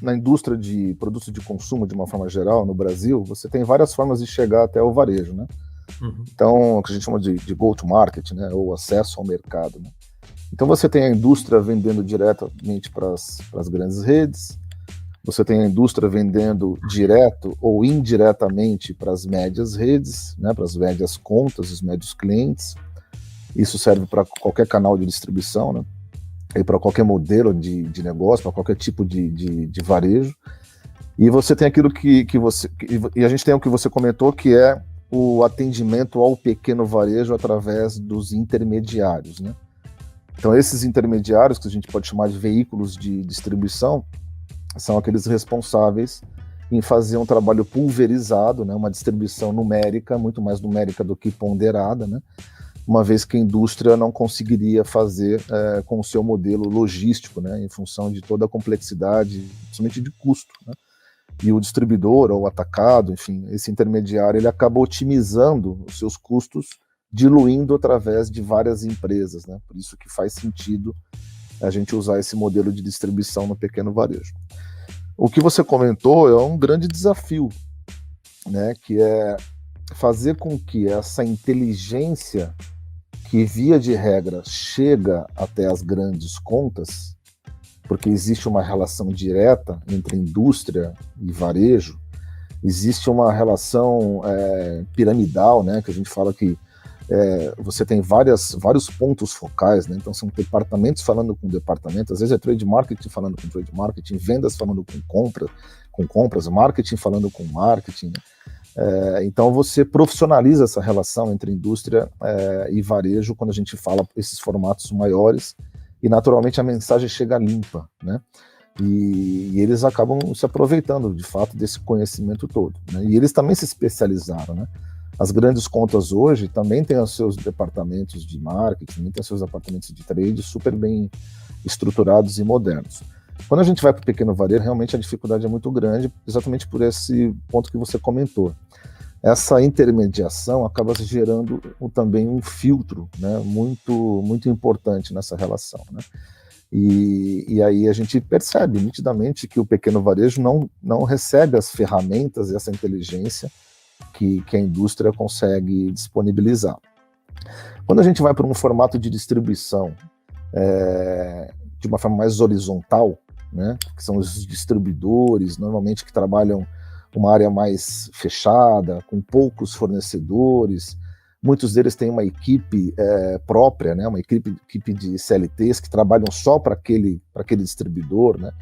na indústria de produtos de consumo, de uma forma geral, no Brasil, você tem várias formas de chegar até o varejo, né? Então, o que a gente chama de go-to-market, né? Ou acesso ao mercado, né? Então, você tem a indústria vendendo diretamente para as grandes redes, você tem a indústria vendendo direto ou indiretamente para as médias redes, né? Para as médias contas, os médios clientes. Isso serve para qualquer canal de distribuição, né? E para qualquer modelo de negócio, para qualquer tipo de varejo. E você tem aquilo e a gente tem o que você comentou, que é o atendimento ao pequeno varejo através dos intermediários, né? Então, esses intermediários, que a gente pode chamar de veículos de distribuição, são aqueles responsáveis em fazer um trabalho pulverizado, né? Uma distribuição numérica, muito mais numérica do que ponderada, né? Uma vez que a indústria não conseguiria fazer com o seu modelo logístico, né, em função de toda a complexidade, principalmente de custo, né? E o distribuidor ou o atacado, enfim, esse intermediário, ele acaba otimizando os seus custos, diluindo através de várias empresas, né? Por isso que faz sentido a gente usar esse modelo de distribuição no pequeno varejo. O que você comentou é um grande desafio, né, que é fazer com que essa inteligência que, via de regra, chega até as grandes contas, porque existe uma relação direta entre indústria e varejo, existe uma relação piramidal, né, que a gente fala que você tem vários pontos focais, né? Então são departamentos falando com departamentos, às vezes é trade marketing falando com trade marketing, vendas falando com compras, marketing falando com marketing, né? Então você profissionaliza essa relação entre indústria e varejo quando a gente fala esses formatos maiores, e naturalmente a mensagem chega limpa, né? E eles acabam se aproveitando de fato desse conhecimento todo, né? E eles também se especializaram, né? As grandes contas hoje também têm os seus departamentos de marketing, também têm os seus departamentos de trade super bem estruturados e modernos. Quando a gente vai para o pequeno varejo, realmente a dificuldade é muito grande, exatamente por esse ponto que você comentou. Essa intermediação acaba gerando também um filtro, né, muito, muito importante nessa relação, né? E aí a gente percebe nitidamente que o pequeno varejo não recebe as ferramentas e essa inteligência que a indústria consegue disponibilizar. Quando a gente vai para um formato de distribuição de uma forma mais horizontal, né, que são os distribuidores, normalmente que trabalham uma área mais fechada, com poucos fornecedores, muitos deles têm uma equipe própria, né, uma equipe de CLTs que trabalham só para aquele distribuidor, né,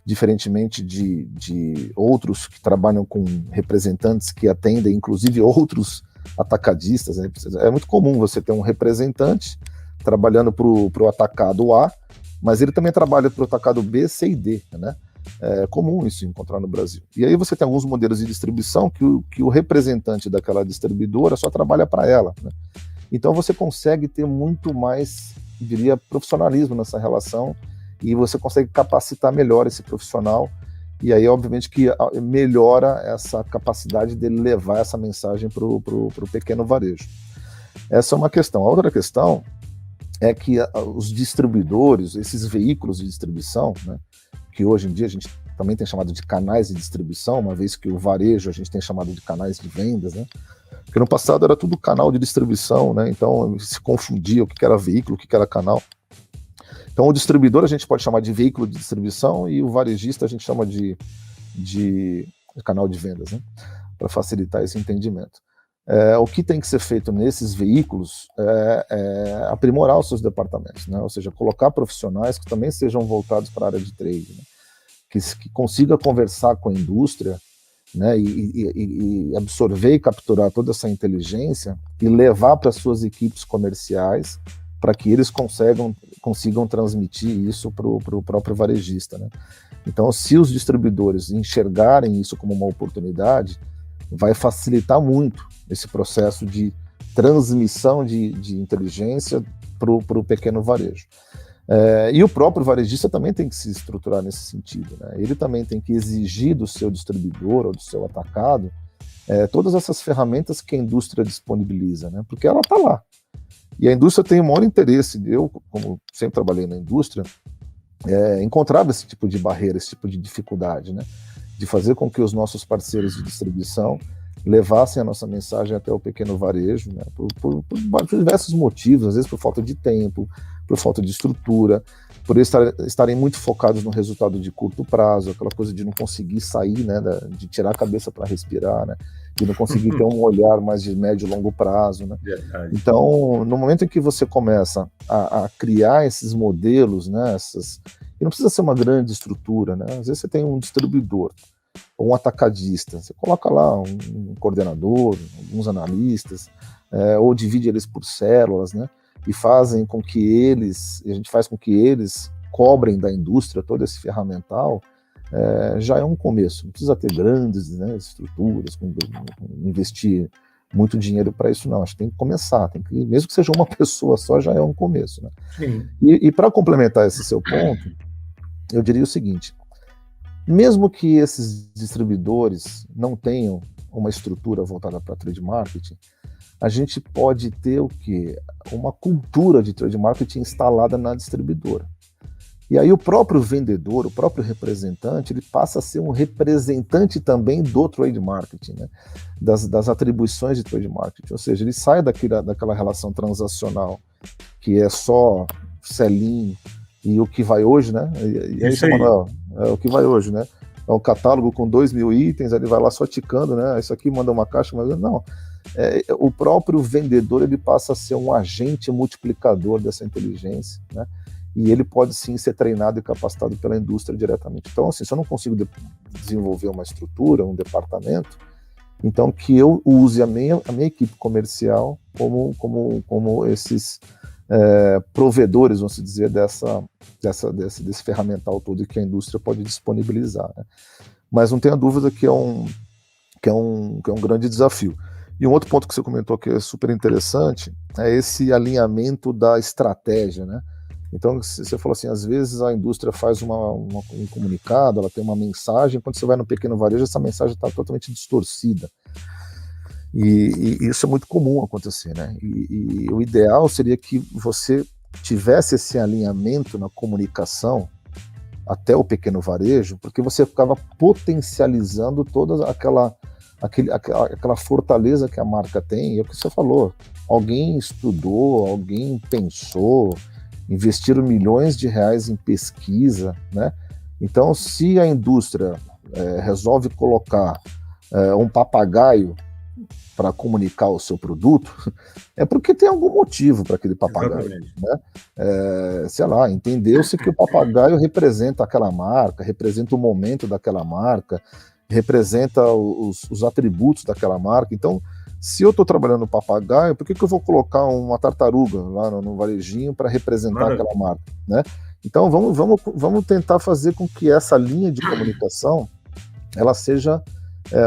diferentemente de outros que trabalham com representantes que atendem, inclusive, outros atacadistas, né? É muito comum você ter um representante trabalhando para o atacado A, mas ele também trabalha para o atacado B, C e D, né? É comum isso encontrar no Brasil. E aí você tem alguns modelos de distribuição que o representante daquela distribuidora só trabalha para ela, né? Então você consegue ter muito mais, eu diria, profissionalismo nessa relação, e você consegue capacitar melhor esse profissional, e aí obviamente que melhora essa capacidade dele levar essa mensagem para o pequeno varejo. Essa é uma questão. A outra questão é que os distribuidores, esses veículos de distribuição, né, que hoje em dia a gente também tem chamado de canais de distribuição, uma vez que o varejo a gente tem chamado de canais de vendas, né? Porque no passado era tudo canal de distribuição, né? Então se confundia o que era veículo, o que era canal. Então o distribuidor a gente pode chamar de veículo de distribuição e o varejista a gente chama de canal de vendas, né? Para facilitar esse entendimento. O que tem que ser feito nesses veículos é aprimorar os seus departamentos, né? Ou seja, colocar profissionais que também sejam voltados para a área de trade, né? Que consiga conversar com a indústria, né? E absorver e capturar toda essa inteligência e levar para as suas equipes comerciais para que eles consigam transmitir isso para o próprio varejista, né? Então, se os distribuidores enxergarem isso como uma oportunidade, vai facilitar muito esse processo de transmissão de inteligência para o pequeno varejo. E o próprio varejista também tem que se estruturar nesse sentido, né? Ele também tem que exigir do seu distribuidor ou do seu atacado todas essas ferramentas que a indústria disponibiliza, né? Porque ela está lá. E a indústria tem o maior interesse. Eu, como sempre trabalhei na indústria, encontrava esse tipo de barreira, esse tipo de dificuldade, né? De fazer com que os nossos parceiros de distribuição levassem a nossa mensagem até o pequeno varejo, né? Por diversos motivos, às vezes por falta de tempo, por falta de estrutura, por estarem muito focados no resultado de curto prazo, aquela coisa de não conseguir sair, né, de tirar a cabeça para respirar, né, de não conseguir ter um olhar mais de médio e longo prazo, né. Então, no momento em que você começa a criar esses modelos, né, e não precisa ser uma grande estrutura, né, às vezes você tem um distribuidor, ou um atacadista, você coloca lá um coordenador, alguns analistas, ou divide eles por células, né, e fazem com que a gente faz com que eles cobrem da indústria todo esse ferramental, já é um começo. Não precisa ter grandes, né, estruturas, investir muito dinheiro para isso, não. Acho que tem que começar, mesmo que seja uma pessoa só, já é um começo, né? E para complementar esse seu ponto, eu diria o seguinte: mesmo que esses distribuidores não tenham uma estrutura voltada para trade marketing, a gente pode ter o quê? Uma cultura de trade marketing instalada na distribuidora. E aí o próprio vendedor, o próprio representante, ele passa a ser um representante também do trade marketing, né? das atribuições de trade marketing. Ou seja, ele sai daquela relação transacional que é só sell-in e o que vai hoje, né? E aí, Manuel, o que vai hoje, né? É um catálogo com 2.000 itens, ele vai lá só ticando, né? Isso aqui manda uma caixa, mas não. O próprio vendedor, ele passa a ser um agente multiplicador dessa inteligência, né? E ele pode sim ser treinado e capacitado pela indústria diretamente. Então, assim, se eu não consigo desenvolver uma estrutura, um departamento, então que eu use a minha equipe comercial como esses provedores, vamos dizer, desse ferramental todo que a indústria pode disponibilizar, né? Mas não tenha dúvida que é um grande desafio. E um outro ponto que você comentou que é super interessante é esse alinhamento da estratégia, né? Então, você falou assim, às vezes a indústria faz um comunicado, ela tem uma mensagem, quando você vai no pequeno varejo, essa mensagem está totalmente distorcida. E isso é muito comum acontecer, né? E o ideal seria que você tivesse esse alinhamento na comunicação até o pequeno varejo, porque você ficava potencializando toda aquela fortaleza que a marca tem. E é o que você falou, alguém estudou, alguém pensou, investiram milhões de reais em pesquisa, né? Então, se a indústria resolve colocar um papagaio para comunicar o seu produto, é porque tem algum motivo para aquele papagaio, né? Sei lá, entendeu-se que o papagaio representa aquela marca, representa o momento daquela marca, representa os atributos daquela marca. Então, se eu estou trabalhando no papagaio, por que eu vou colocar uma tartaruga lá no varejinho para representar aquela marca, né? Então, vamos tentar fazer com que essa linha de comunicação ela seja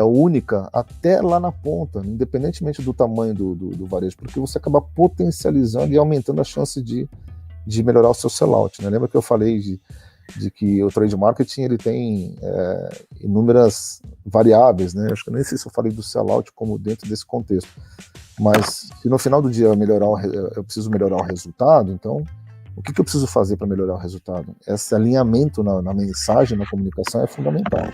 única até lá na ponta, independentemente do tamanho do varejo, porque você acaba potencializando e aumentando a chance de melhorar o seu sellout, né? Lembra que eu falei de que o trade marketing ele tem inúmeras variáveis, né? Acho que nem sei se eu falei do sellout como dentro desse contexto, mas se no final do dia eu preciso melhorar o resultado, então o que eu preciso fazer para melhorar o resultado? Esse alinhamento na mensagem, na comunicação é fundamental.